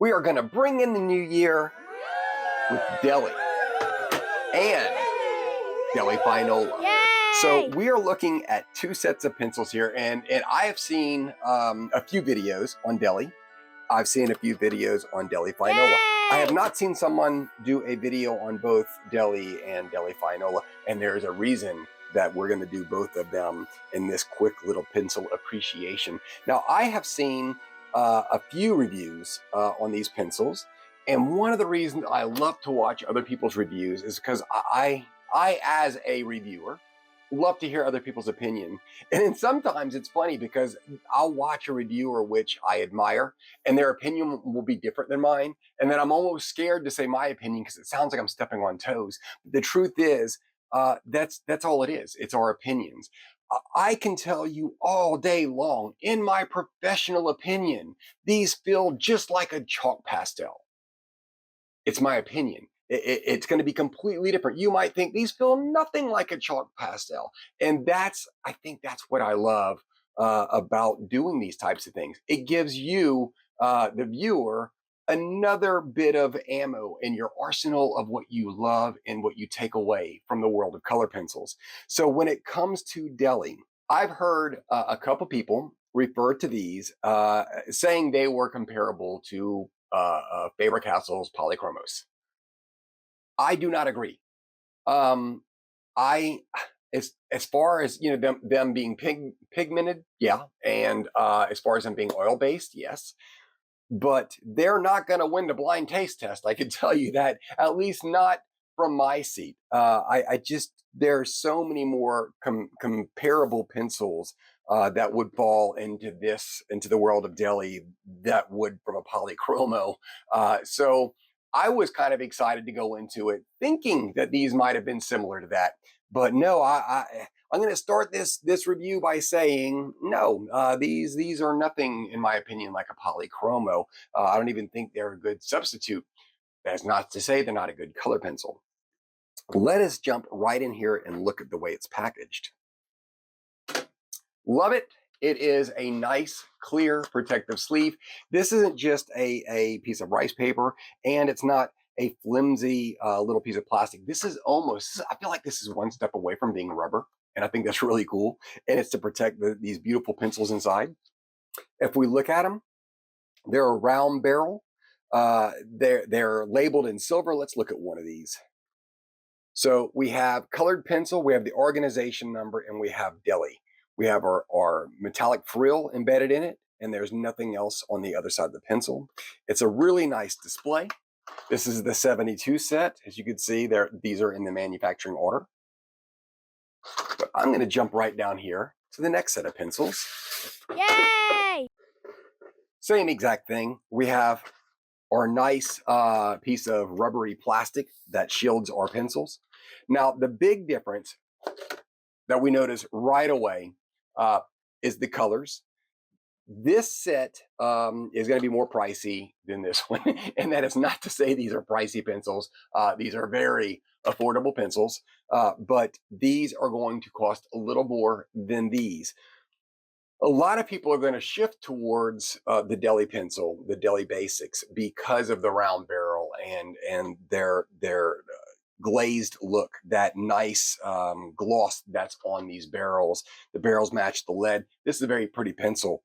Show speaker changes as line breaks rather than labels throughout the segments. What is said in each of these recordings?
We are going to bring in the new year with Deli and Deli Fineolo. So we are looking at two sets of pencils here, and I have seen a few videos on Deli. I've seen a few videos on Deli Fineolo. I have not seen someone do a video on both Deli and Deli Fineolo, and there's a reason that we're going to do both of them in this quick little pencil appreciation. Now, I have seen a few reviews on these pencils, and one of the reasons I love to watch other people's reviews is because I as a reviewer, love to hear other people's opinion. And then sometimes it's funny because I'll watch a reviewer which I admire and their opinion will be different than mine. And then I'm almost scared to say my opinion because it sounds like I'm stepping on toes. But the truth is, that's all it is. It's our opinions. I can tell you all day long, in my professional opinion, these feel just like a chalk pastel. It's my opinion. It's going to be completely different. You might think these feel nothing like a chalk pastel. And I think that's what I love about doing these types of things. It gives you, the viewer, another bit of ammo in your arsenal of what you love and what you take away from the world of color pencils. So when it comes to Deli, I've heard a couple people refer to these saying they were comparable to Faber-Castell's Polychromos. I do not agree. I as far as them being pigmented, yeah, and as far as them being oil based, yes, but they're not going to win the blind taste test. I can tell you that, at least not from my seat. I just there's so many more comparable pencils that would fall into the world of Deli that would from a polychromo. So I was kind of excited to go into it, thinking that these might have been similar to that. But no, I'm going to start this review by saying no. These are nothing, in my opinion, like a polychromo. I don't even think they're a good substitute. That's not to say they're not a good color pencil. Let us jump right in here and look at the way it's packaged. Love it. It is a nice, clear, protective sleeve. This isn't just a piece of rice paper, and it's not a flimsy little piece of plastic. This is I feel like this is one step away from being rubber, and I think that's really cool. And it's to protect these beautiful pencils inside. If we look at them, they're a round barrel. They're labeled in silver. Let's look at one of these. So we have colored pencil, we have the organization number, and we have Deli. We have our metallic frill embedded in it, and there's nothing else on the other side of the pencil. It's a really nice display. This is the 72 set. As you can see, these are in the manufacturing order. But I'm going to jump right down here to the next set of pencils.
Yay!
Same exact thing. We have our nice piece of rubbery plastic that shields our pencils. Now, the big difference that we notice right away is the colors. This set is going to be more pricey than this one. And that is not to say these are pricey pencils. These are very affordable pencils, but these are going to cost a little more than these. A lot of people are going to shift towards the Deli pencil, the Deli Basics, because of the round barrel and their glazed look, that nice gloss that's on these barrels. The barrels match the lead. This is a very pretty pencil.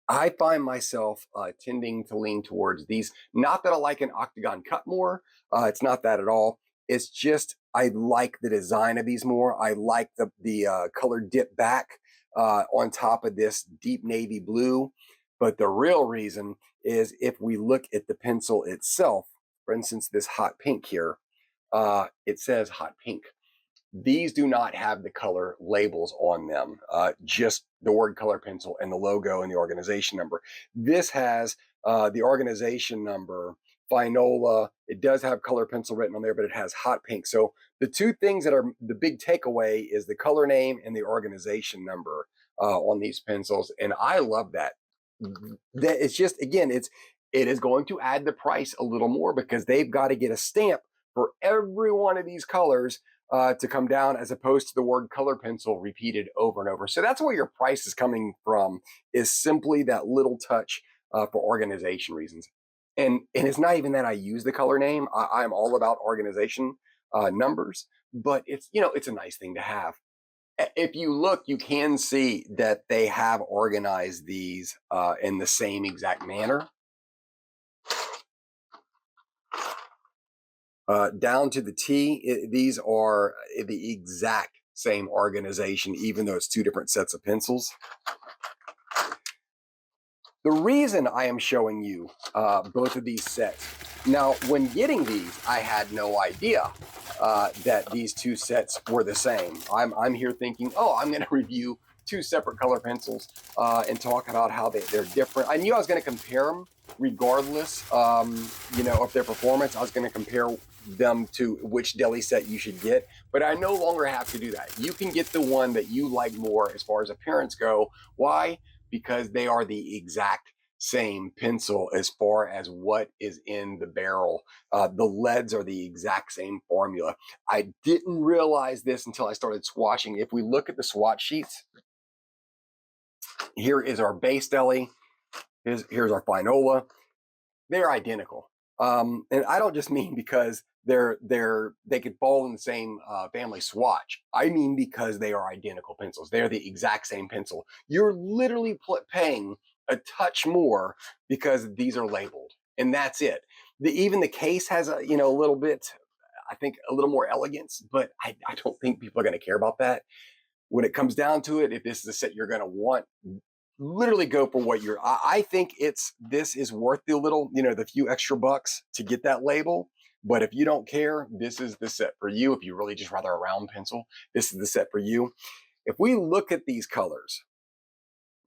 I find myself tending to lean towards these. Not that I like an octagon cut more. It's not that at all. It's just I like the design of these more. I like the color dip back on top of this deep navy blue. But the real reason is if we look at the pencil itself, for instance, this hot pink here, it says hot pink. These do not have the color labels on them, just the word color pencil and the logo and the organization number. This has the organization number, Fineolo. It does have color pencil written on there, but it has hot pink. So the two things that are the big takeaway is the color name and the organization number on these pencils. And I love that. That it's just, again, it is going to add the price a little more because they've got to get a stamp for every one of these colors to come down, as opposed to the word color pencil repeated over and over. So that's where your price is coming from, is simply that little touch for organization reasons. And it's not even that I use the color name. I'm all about organization numbers, but it's, you know, it's a nice thing to have. If you look, you can see that they have organized these in the same exact manner. Down to the T, these are the exact same organization, even though it's two different sets of pencils. The reason I am showing you both of these sets, now when getting these, I had no idea that these two sets were the same. I'm here thinking, oh, I'm going to review two separate color pencils and talk about how they're different. I knew I was going to compare them regardless, you know, of their performance. I was going to compare them to which deli set you should get, but I no longer have to do that. You can get the one that you like more as far as appearance go. Why? Because they are the exact same pencil as far as what is in the barrel. The leads are the exact same formula. I didn't realize this until I started swatching. If we look at the swatch sheets, here is our base deli. Here's our Finola. They're identical. And I don't just mean because they could fall in the same family swatch. I mean because they are identical pencils. They're the exact same pencil. You're literally paying a touch more because these are labeled, and that's it. Even the case has a, you know, a little bit, I think, a little more elegance, but I don't think people are going to care about that. When it comes down to it, if this is a set you're going to want, literally go for what you're. I think this is worth the little, you know, the few extra bucks to get that label. But if you don't care, this is the set for you. If you really just rather a round pencil, this is the set for you. If we look at these colors,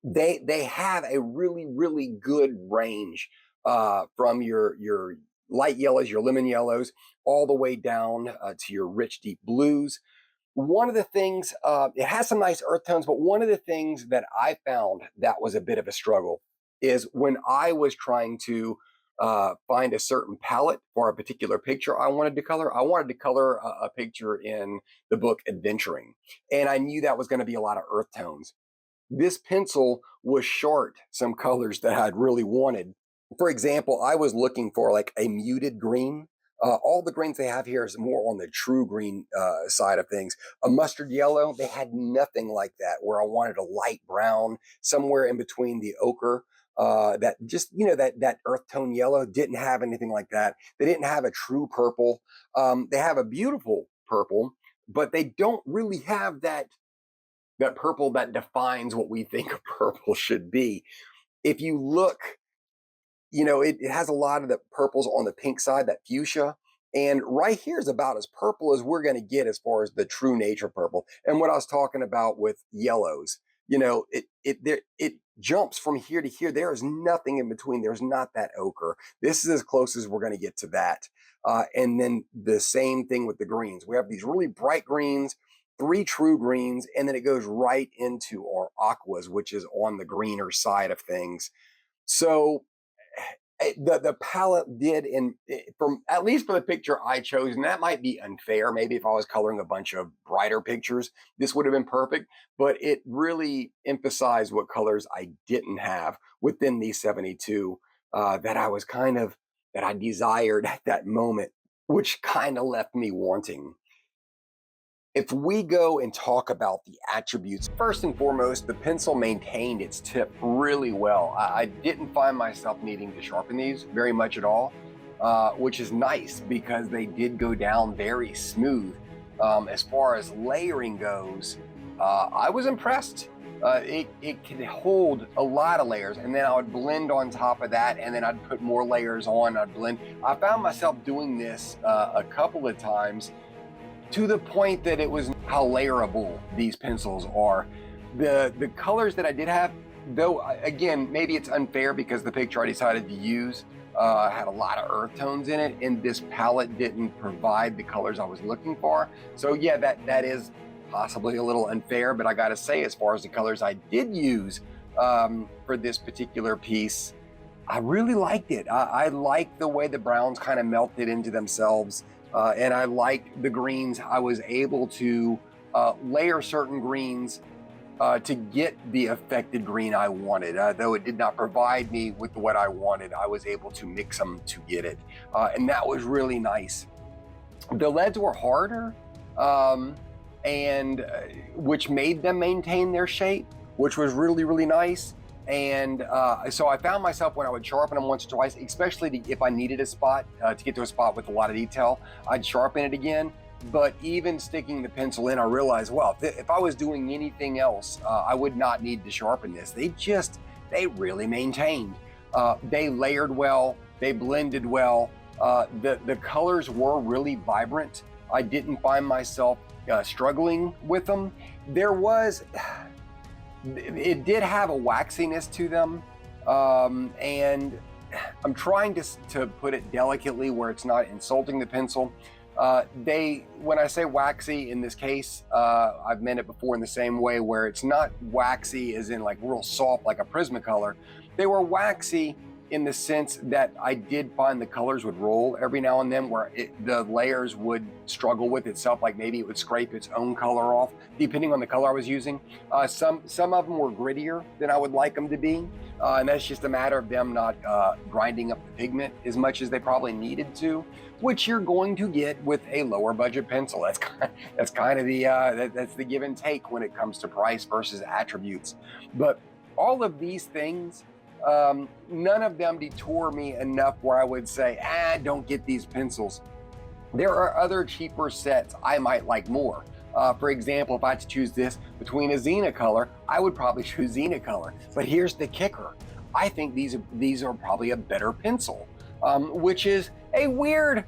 they have a really good range from your light yellows, your lemon yellows, all the way down to your rich deep blues. One of the things, it has some nice earth tones, but one of the things that I found that was a bit of a struggle is when I was trying to find a certain palette for a particular picture I wanted to color. I wanted to color a picture in the book Adventuring, and I knew that was going to be a lot of earth tones. This pencil was short some colors that I'd really wanted. For example, I was looking for like a muted green. All the greens they have here is more on the true green side of things. A mustard yellow, they had nothing like that, where I wanted a light brown, somewhere in between the ochre. That just, you know, that earth tone yellow didn't have anything like that. They didn't have a true purple. They have a beautiful purple, but they don't really have that purple that defines what we think a purple should be. If you look, you know, it has a lot of the purples on the pink side, that fuchsia. And right here is about as purple as we're going to get as far as the true nature purple. And what I was talking about with yellows, you know, it jumps from here to here. There is nothing in between. There's not that ochre. This is as close as we're going to get to that. And then the same thing with the greens. We have these really bright greens, three true greens, and then it goes right into our aquas, which is on the greener side of things. So the palette did, from at least for the picture I chose, and that might be unfair. Maybe if I was coloring a bunch of brighter pictures, this would have been perfect. But it really emphasized what colors I didn't have within these 72 that I desired at that moment, which kind of left me wanting. If we go and talk about the attributes, first and foremost, the pencil maintained its tip really well. I didn't find myself needing to sharpen these very much at all, which is nice because they did go down very smooth. As far as layering goes, I was impressed. It can hold a lot of layers, and then I would blend on top of that, and then I'd put more layers on, I'd blend. I found myself doing this a couple of times, to the point that it was how layerable these pencils are. The colors that I did have, though, again, maybe it's unfair because the picture I decided to use had a lot of earth tones in it, and this palette didn't provide the colors I was looking for. So yeah, that is possibly a little unfair, but I gotta say, as far as the colors I did use for this particular piece, I really liked it. I liked the way the browns kind of melted into themselves. And I liked the greens. I was able to layer certain greens to get the affected green I wanted. Though it did not provide me with what I wanted, I was able to mix them to get it. And that was really nice. The leads were harder, and which made them maintain their shape, which was really, really nice. And so I found myself when I would sharpen them once or twice, especially if I needed a spot to get to a spot with a lot of detail, I'd sharpen it again. But even sticking the pencil in, I realized, well, if I was doing anything else, I would not need to sharpen this. They really maintained. They layered well, they blended well. The colors were really vibrant. I didn't find myself struggling with them. It did have a waxiness to them, and I'm trying to put it delicately where it's not insulting the pencil. When I say waxy in this case, I've meant it before in the same way, where it's not waxy as in like real soft like a Prismacolor. They were waxy in the sense that I did find the colors would roll every now and then, where the layers would struggle with itself, like maybe it would scrape its own color off, depending on the color I was using. Some of them were grittier than I would like them to be, and that's just a matter of them not grinding up the pigment as much as they probably needed to, which you're going to get with a lower budget pencil. That's kind of that's the give and take when it comes to price versus attributes. But all of these things, none of them detour me enough where I would say, don't get these pencils. There are other cheaper sets I might like more. For example, if I had to choose this between a Xenicolor, I would probably choose Xenicolor. But here's the kicker. I think these are probably a better pencil, which is a weird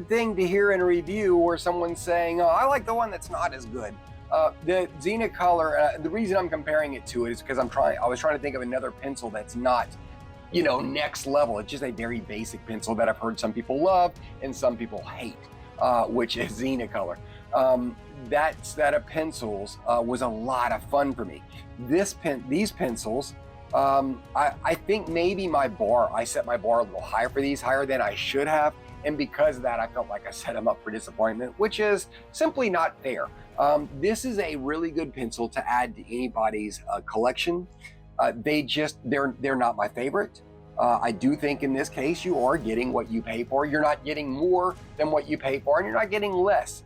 thing to hear in a review where someone's saying, oh, I like the one that's not as good. The Xenicolor, the reason I'm comparing it to it is because I was trying to think of another pencil that's not, next level. It's just a very basic pencil that I've heard some people love and some people hate, which is Xenicolor. That set of pencils was a lot of fun for me. These pencils, I think maybe I set my bar a little higher for these, higher than I should have. And because of that, I felt like I set them up for disappointment, which is simply not fair. This is a really good pencil to add to anybody's collection. They're not my favorite. I do think in this case, you are getting what you pay for. You're not getting more than what you pay for, and you're not getting less.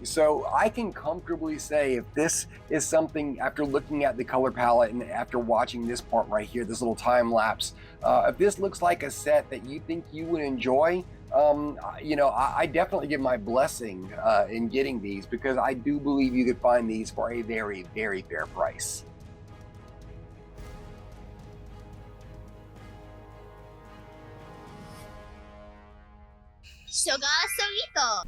So I can comfortably say if this is something, after looking at the color palette and after watching this part right here, this little time lapse, if this looks like a set that you think you would enjoy, I definitely give my blessing in getting these, because I do believe you could find these for a very, very fair price.
Sugar Solito.